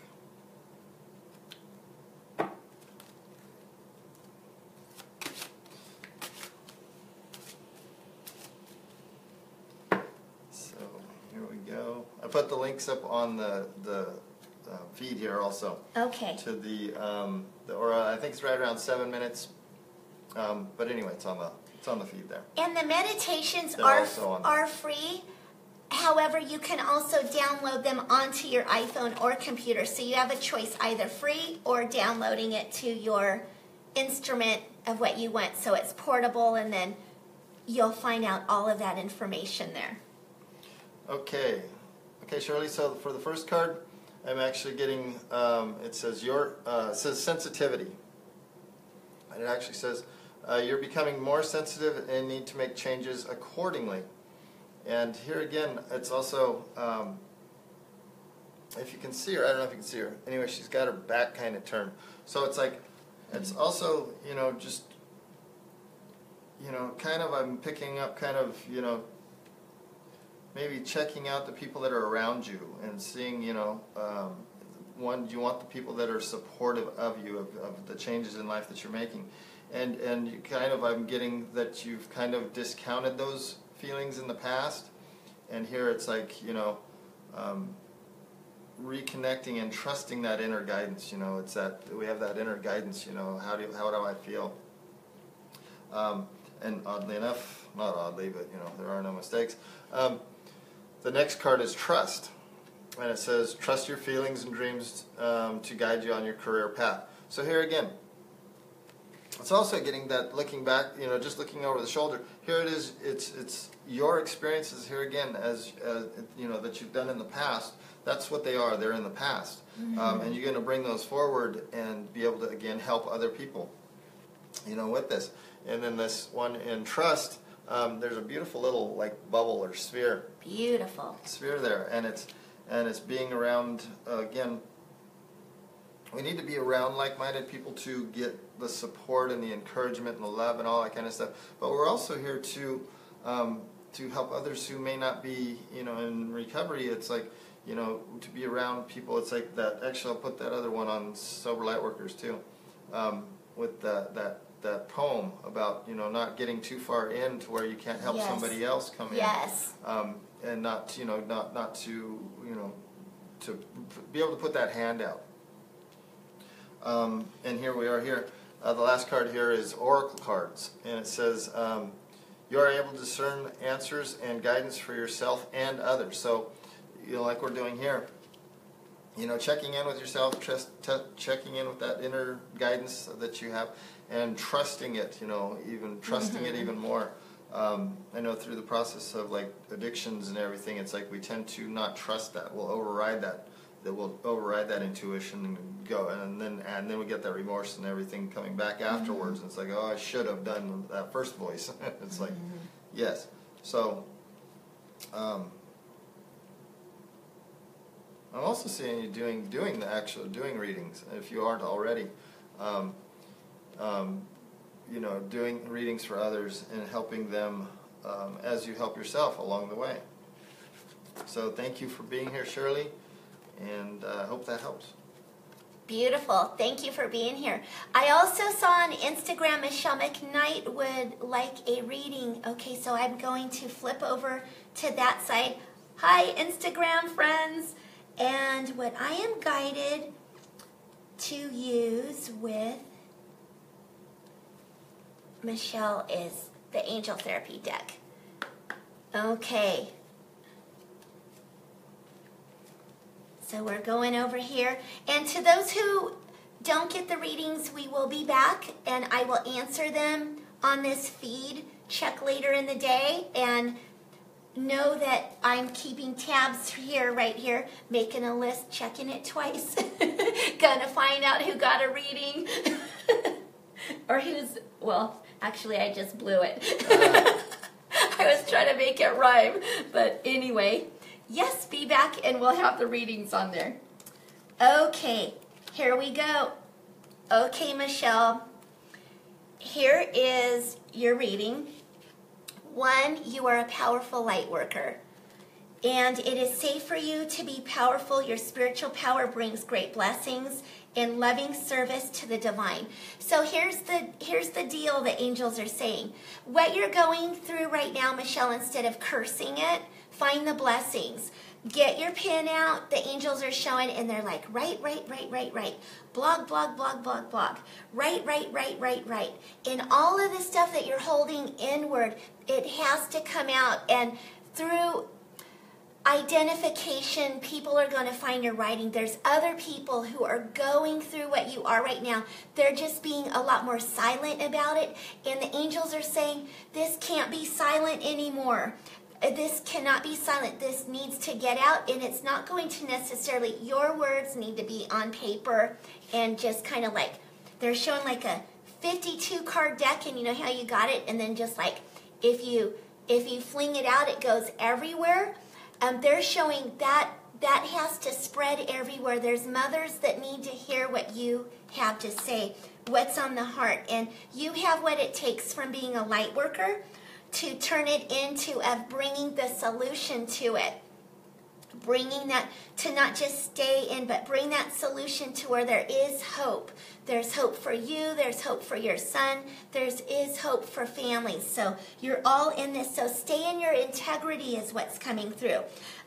So here we go. I put the links up on the feed here also. Okay. To the I think it's right around 7 minutes. But anyway, it's on the feed there. And the meditations They're are free. However, you can also download them onto your iPhone or computer. So you have a choice, either free or downloading it to your instrument of what you want. So it's portable, and then you'll find out all of that information there. Okay, Shirley. So for the first card, I'm actually getting. It says sensitivity, and it actually says you're becoming more sensitive and need to make changes accordingly. And here again, it's also, if you can see her, I don't know if you can see her. Anyway, she's got her back kind of turned. So it's like, it's also, just, kind of, I'm picking up kind of, maybe checking out the people that are around you and seeing, one, you want the people that are supportive of you, of the changes in life that you're making. And you kind of, I'm getting that you've kind of discounted those feelings in the past, and here it's like reconnecting and trusting that inner guidance. It's that we have that inner guidance. How do I feel? And oddly enough, not oddly, but there are no mistakes. The next card is trust, and it says trust your feelings and dreams to guide you on your career path. So here again, it's also getting that looking back, just looking over the shoulder. Here it is. It's your experiences here again, as that you've done in the past. That's what they are. They're in the past, and you're going to bring those forward and be able to again help other people, with this. And then this one in trust, there's a beautiful little like bubble or sphere. Beautiful sphere there, and it's being around again. We need to be around like-minded people to get the support and the encouragement and the love and all that kind of stuff. But we're also here to to help others who may not be, in recovery. It's like, to be around people. It's like that. Actually, I'll put that other one on Sober Lightworkers too, with that poem about, not getting too far in to where you can't help Yes. somebody else come in. Yes. And not, not to, to be able to put that hand out. And here we are here. The last card here is Oracle cards, and it says, you are able to discern answers and guidance for yourself and others. So, like we're doing here, checking in with yourself, checking in with that inner guidance that you have, and trusting it, even trusting it even more. I know through the process of like addictions and everything, it's like we tend to not trust that. We'll override that. That will override that intuition and go, and then we get that remorse and everything coming back afterwards. And it's like, oh, I should have done that first voice. It's like, yes. So, I'm also seeing you doing readings if you aren't already. Doing readings for others and helping them as you help yourself along the way. So thank you for being here, Shirley, and I hope that helps. Beautiful. Thank you for being here. I also saw on Instagram Michelle McKnight would like a reading. Okay, so I'm going to flip over to that side. Hi, Instagram friends. And what I am guided to use with Michelle is the Angel Therapy deck. Okay. So we're going over here. And to those who don't get the readings, we will be back and I will answer them on this feed. Check later in the day and know that I'm keeping tabs here, right here, making a list, checking it twice. Gonna find out who got a reading. Or who's, well, actually I just blew it. I was trying to make it rhyme. But anyway, yes, be back and we'll have the readings on there. Okay, here we go. Okay, Michelle, here is your reading. 1, you are a powerful light worker. And it is safe for you to be powerful. Your spiritual power brings great blessings and loving service to the divine. So here's the deal the angels are saying. What you're going through right now, Michelle, instead of cursing it, find the blessings. Get your pen out. The angels are showing, and they're like, write. Blog. Write. And all of the stuff that you're holding inward, it has to come out. And through identification, people are going to find your writing. There's other people who are going through what you are right now. They're just being a lot more silent about it. And the angels are saying, this can't be silent anymore. This cannot be silent. This needs to get out, and it's not going to necessarily, your words need to be on paper and just kind of like, they're showing like a 52 card deck, and you know how you got it, and then just like, if you fling it out, it goes everywhere. They're showing that has to spread everywhere. There's mothers that need to hear what you have to say, what's on the heart, and you have what it takes from being a light worker to turn it into bringing the solution to it. Bringing that to not just stay in, but bring that solution to where there is hope. There's hope for you. There's hope for your son. There is hope for families. So you're all in this. So stay in your integrity is what's coming through.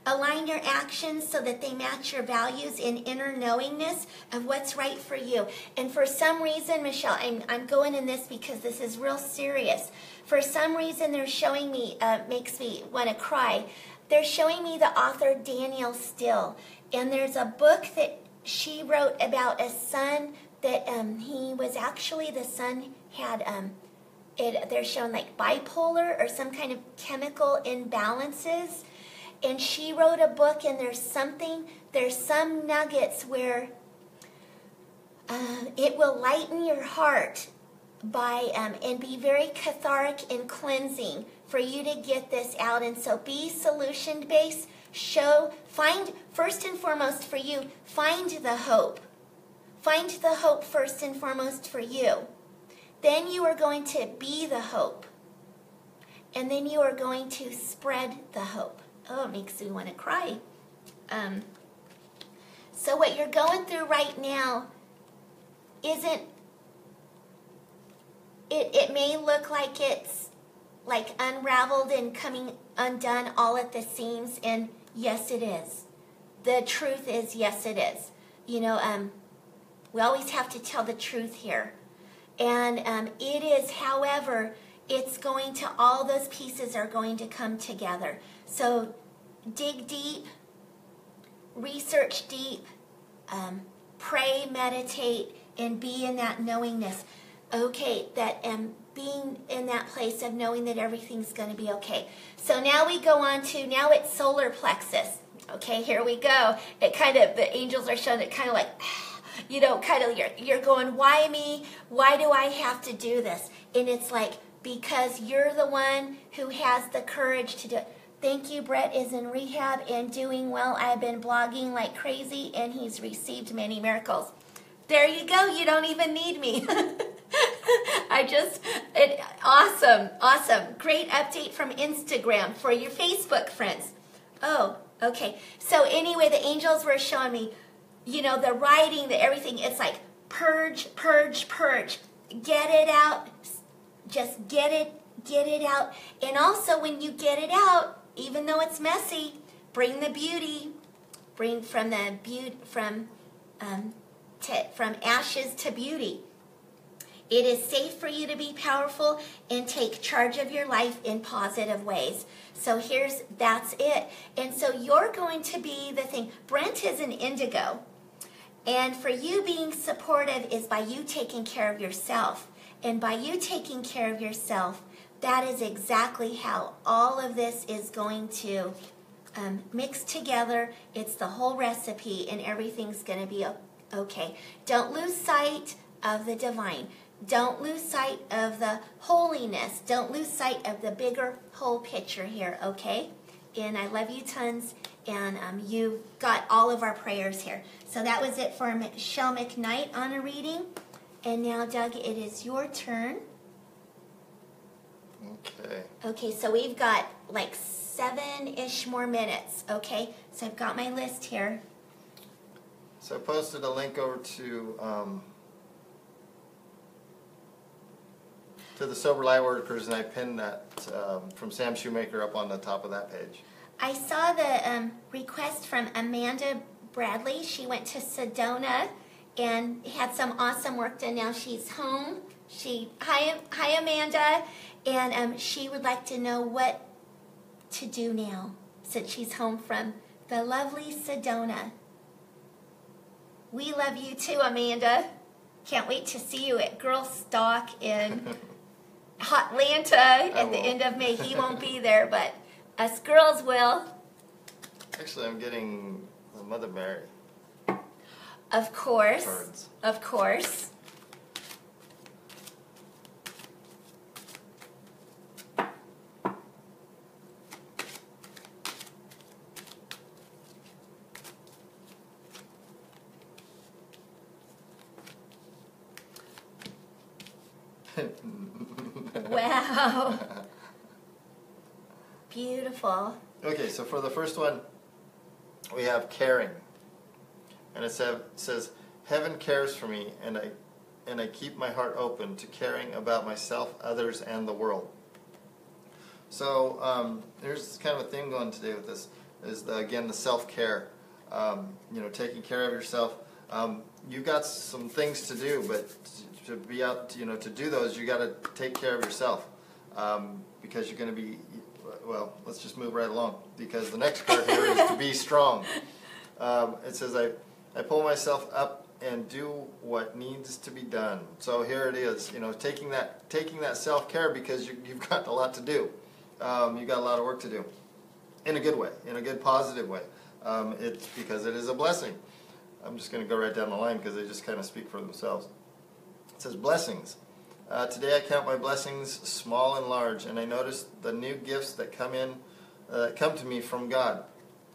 Align your actions so that they match your values in inner knowingness of what's right for you. And for some reason, Michelle, I'm going in this because this is real serious. For some reason, they're showing me, makes me want to cry. They're showing me the author Danielle Still. And there's a book that she wrote about a son that he was actually, the son had, they're showing like bipolar or some kind of chemical imbalances. And she wrote a book, and there's some nuggets where it will lighten your heart by and be very cathartic and cleansing for you to get this out. And so be solution based. Find first and foremost for you, find the hope. Find the hope first and foremost for you. Then you are going to be the hope. and then you are going to spread the hope. Oh, it makes me want to cry. So what you're going through right now isn't, it may look like it's like unraveled and coming undone all at the seams, and yes it is. The truth is, yes it is. You know, we always have to tell the truth here. And it is, however, it's going to, all those pieces are going to come together. So dig deep, research deep, pray, meditate, and be in that knowingness. Okay, that being in that place of knowing that everything's going to be okay. So now we go on to, now it's solar plexus. Okay, here we go. It kind of, the angels are showing it kind of like, you know, kind of, you're going, why me? Why do I have to do this? And it's like, because you're the one who has the courage to do it. Thank you, Brett is in rehab and doing well. I've been blogging like crazy, and he's received many miracles. There you go. You don't even need me. Awesome. Great update from Instagram for your Facebook friends. Oh, okay. So anyway, the angels were showing me, you know, the writing, the everything. It's like purge. Get it out. Just get it out. And also when you get it out, even though it's messy, bring the beauty. Bring from ashes to beauty. It is safe for you to be powerful and take charge of your life in positive ways. So that's it. And so you're going to be the thing. Brent is an indigo. And for you being supportive is by you taking care of yourself. And by you taking care of yourself, that is exactly how all of this is going to mix together. It's the whole recipe, and everything's going to be okay. Don't lose sight of the divine. Don't lose sight of the holiness. Don't lose sight of the bigger whole picture here, okay? And I love you tons, and you got all of our prayers here. So that was it for Michelle McKnight on a reading. And now, Doug, it is your turn. Okay. Okay, so we've got like 7-ish more minutes, okay? So I've got my list here. So I posted a link over to the Sober Lightworkers, and I pinned that from Sam Shoemaker up on the top of that page. I saw the request from Amanda Bradley. She went to Sedona and had some awesome work done. Now she's home. Hi Amanda, and she would like to know what to do now since she's home from the lovely Sedona. We love you too, Amanda. Can't wait to see you at Girl Stalk in Atlanta at the end of May. He won't be there, but us girls will. Actually, I'm getting Mother Mary. Of course. Cards. Of course. Wow. Beautiful. Okay, so for the first one, we have caring. And it says, heaven cares for me, and I keep my heart open to caring about myself, others, and the world. So there's kind of a theme going today with this, is again the self-care. Taking care of yourself. You've got some things to do, but to be out, to do those, you got to take care of yourself, because you're going to be. Well, let's just move right along, because the next card here is to be strong. It says, I pull myself up and do what needs to be done. So here it is, taking that self-care, because you've got a lot to do. You've got a lot of work to do, in a good way, in a good positive way. It's because it is a blessing. I'm just going to go right down the line because they just kind of speak for themselves. It says, blessings. Today I count my blessings, small and large, and I notice the new gifts that come to me from God.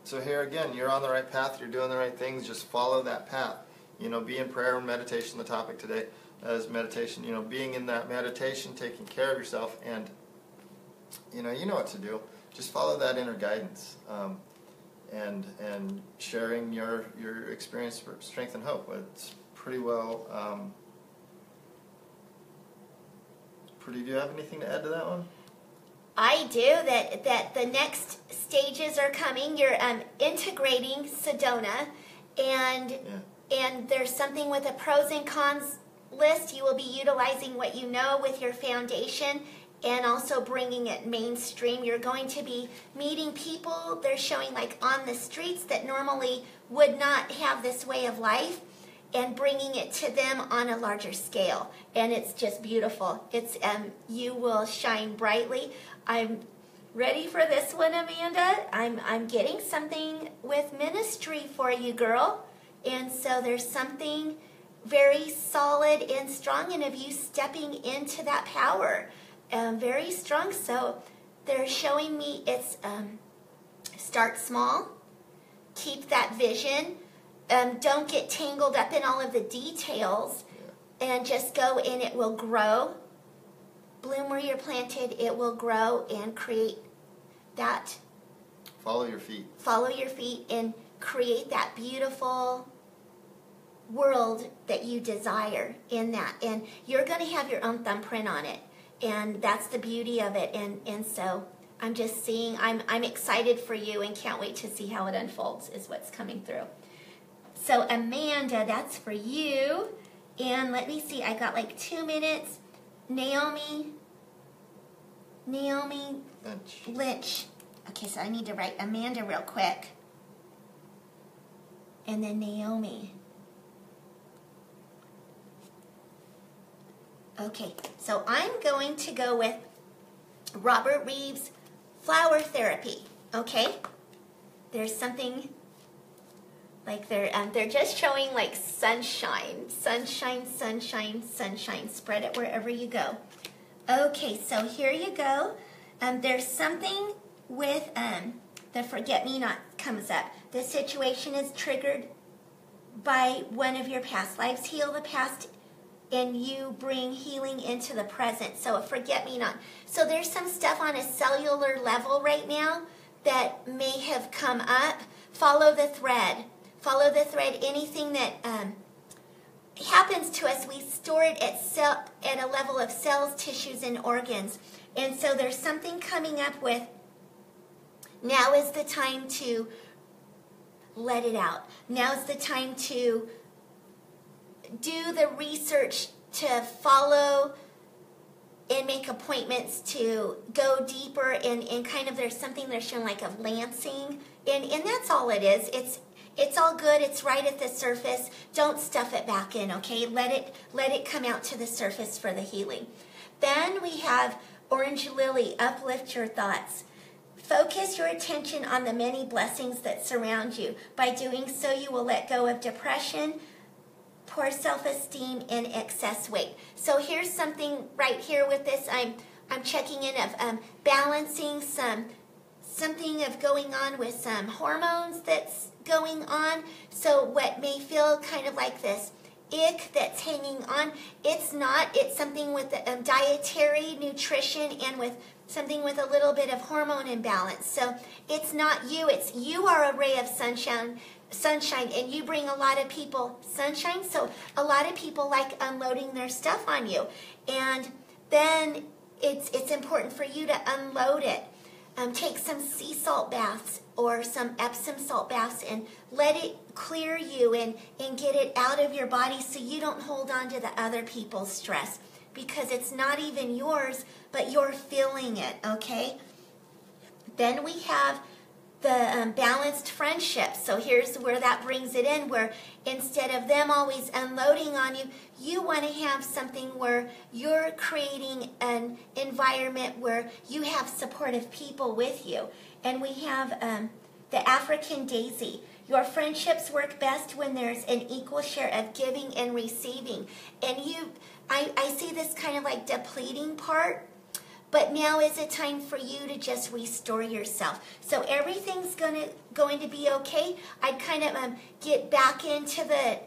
So here again, you're on the right path, you're doing the right things, just follow that path. Be in prayer and meditation. The topic today is meditation. Being in that meditation, taking care of yourself, and you know what to do. Just follow that inner guidance, and sharing your experience for strength and hope. It's pretty well. Do you have anything to add to that one? I do. That the next stages are coming. You're integrating Sedona, and there's something with a pros and cons list. You will be utilizing what you know with your foundation, and also bringing it mainstream. You're going to be meeting people. They're showing like on the streets that normally would not have this way of life, and bringing it to them on a larger scale. And it's just beautiful. It's you will shine brightly. I'm ready for this one, Amanda. I'm getting something with ministry for you, girl. And so there's something very solid and strong, and of you stepping into that power. Very strong. So they're showing me it's start small, keep that vision, don't get tangled up in all of the details, and just go, and it will grow. Bloom where you're planted, it will grow and create that. Follow your feet. Follow your feet and create that beautiful world that you desire in that. And you're going to have your own thumbprint on it. And that's the beauty of it. And so I'm just seeing, I'm excited for you and can't wait to see how it unfolds is what's coming through. So Amanda, that's for you. And let me see, I got like 2 minutes. Naomi Lynch. Okay, so I need to write Amanda real quick. And then Naomi. Okay, so I'm going to go with Robert Reeves' flower therapy. Okay, there's something like they're just showing like sunshine. Spread it wherever you go. Okay, so here you go. There's something with the forget-me-not comes up. The situation is triggered by one of your past lives. Heal the past, and you bring healing into the present. So a forget-me-not. So there's some stuff on a cellular level right now that may have come up. Follow the thread. Follow the thread. Anything that happens to us, we store it at a level of cells, tissues, and organs. And so there's something coming up with, now is the time to let it out. Now is the time to do the research, to follow and make appointments to go deeper, and kind of there's something they're showing like of lancing, and that's all it is. It's all good. It's right at the surface. Don't stuff it back in, okay? Let it come out to the surface for the healing. Then we have Orange Lily, uplift your thoughts. Focus your attention on the many blessings that surround you. By doing so, you will let go of depression, poor self-esteem, and excess weight. So here's something right here with this. I'm checking in of balancing something of going on with some hormones that's going on. So what may feel kind of like this ick that's hanging on, it's not. It's something with dietary, nutrition, and with something with a little bit of hormone imbalance. So it's not you. It's you are a ray of sunshine, and you bring a lot of people sunshine. So a lot of people like unloading their stuff on you, and then it's important for you to unload it. Take some sea salt baths or some Epsom salt baths and let it clear you and get it out of your body so you don't hold on to the other people's stress, because it's not even yours, but you're feeling it, okay? Then we have the balanced friendships. So here's where that brings it in, where instead of them always unloading on you, you want to have something where you're creating an environment where you have supportive people with you. And we have the African daisy. Your friendships work best when there's an equal share of giving and receiving. And I see this kind of like depleting part. But now is a time for you to just restore yourself. So everything's going to be okay. I'd kind of get back into the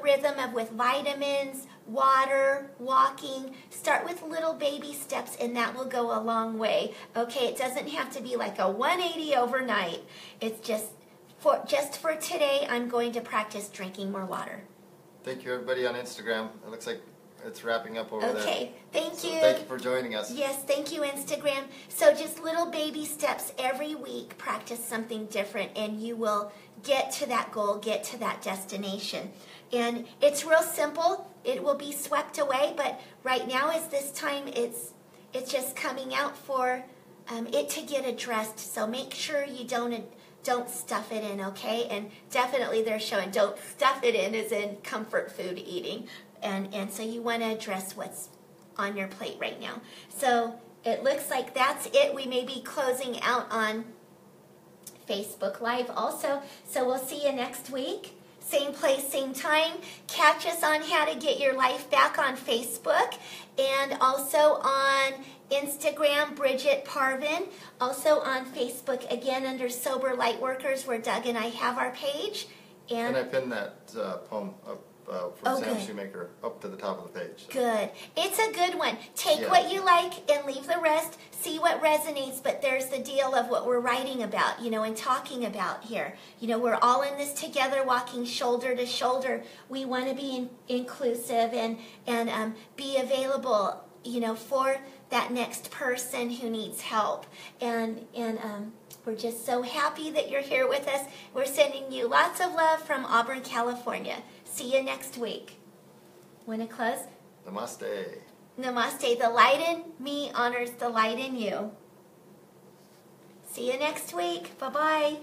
rhythm of with vitamins, water, walking. Start with little baby steps, and that will go a long way. Okay, it doesn't have to be like a 180 overnight. It's just for today, I'm going to practice drinking more water. Thank you, everybody on Instagram. It looks like it's wrapping up over there. Okay, thank you. Thank you for joining us. Yes, thank you, Instagram. So just little baby steps every week. Practice something different, and you will get to that goal, get to that destination. And it's real simple. It will be swept away, but right now is this time. It's just coming out for it to get addressed. So make sure you don't stuff it in, okay? And definitely they're showing don't stuff it in as in comfort food eating. And so you want to address what's on your plate right now. So it looks like that's it. We may be closing out on Facebook Live also. So we'll see you next week. Same place, same time. Catch us on How to Get Your Life Back on Facebook. And also on Instagram, Bridget Parvin. Also on Facebook, again, under Sober Lightworkers, where Doug and I have our page. And I pinned that poem up from Sam good. Shoemaker up to the top of the page. Good. It's a good one. Take what you like and leave the rest. See what resonates, but there's the deal of what we're writing about, and talking about here. We're all in this together, walking shoulder to shoulder. We want to be inclusive and be available, for that next person who needs help. And we're just so happy that you're here with us. We're sending you lots of love from Auburn, California. See you next week. Want to close? Namaste. Namaste. The light in me honors the light in you. See you next week. Bye-bye.